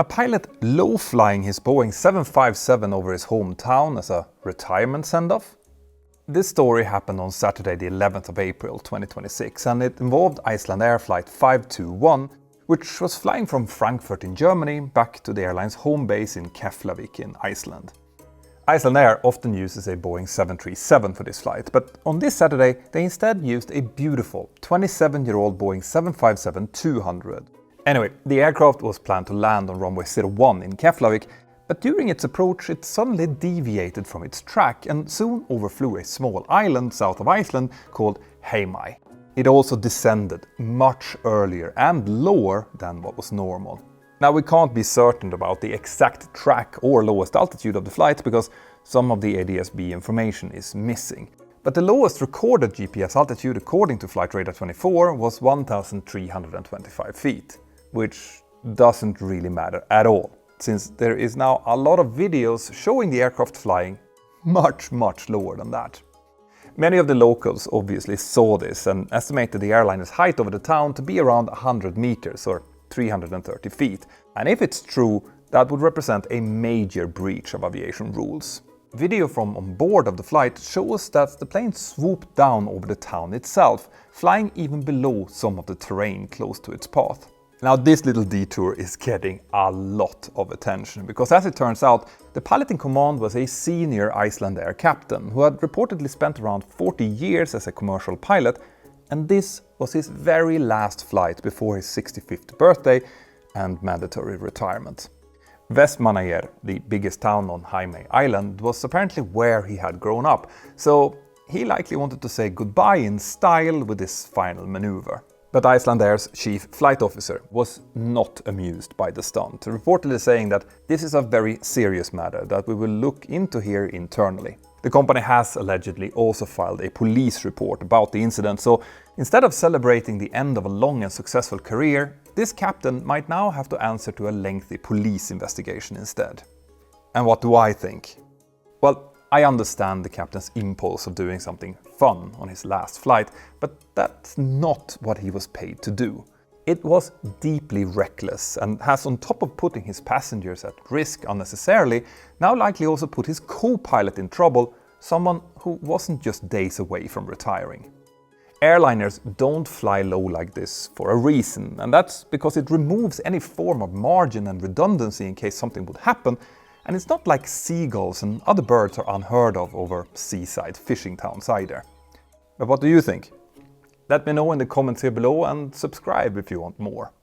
A pilot low-flying his Boeing 757 over his hometown as a retirement send-off? This story happened on Saturday the 11th of April 2026 and it involved Icelandair flight 521, which was flying from Frankfurt in Germany back to the airline's home base in Keflavik in Iceland. Icelandair often uses a Boeing 737 for this flight, but on this Saturday they instead used a beautiful 27-year-old Boeing 757-200. Anyway, the aircraft was planned to land on runway 01 in Keflavik, but during its approach it suddenly deviated from its track and soon overflew a small island south of Iceland called Heimaey. It also descended much earlier and lower than what was normal. Now we can't be certain about the exact track or lowest altitude of the flight because some of the ADS-B information is missing. But the lowest recorded GPS altitude according to Flight Radar 24 was 1,325 feet, which doesn't really matter at all, since there is now a lot of videos showing the aircraft flying much lower than that. Many of the locals obviously saw this and estimated the airliner's height over the town to be around 100 meters or 330 feet. And if it's true, that would represent a major breach of aviation rules. Video from on board of the flight shows that the plane swooped down over the town itself, flying even below some of the terrain close to its path. Now this little detour is getting a lot of attention because, as it turns out, the pilot in command was a senior Icelandair captain who had reportedly spent around 40 years as a commercial pilot, and this was his very last flight before his 65th birthday and mandatory retirement. Vestmannaeyjar, the biggest town on Heimaey Island, was apparently where he had grown up, so he likely wanted to say goodbye in style with this final maneuver. But Icelandair's chief flight officer was not amused by the stunt, reportedly saying that this is a very serious matter that we will look into here internally. The company has allegedly also filed a police report about the incident, so instead of celebrating the end of a long and successful career, this captain might now have to answer to a lengthy police investigation instead. And what do I think? Well, I understand the captain's impulse of doing something fun on his last flight, but that's not what he was paid to do. It was deeply reckless and has, on top of putting his passengers at risk unnecessarily, now likely also put his co-pilot in trouble, someone who wasn't just days away from retiring. Airliners don't fly low like this for a reason, and that's because it removes any form of margin and redundancy in case something would happen, and it's not like seagulls and other birds are unheard of over seaside fishing towns either. But what do you think? Let me know in the comments here below and subscribe if you want more.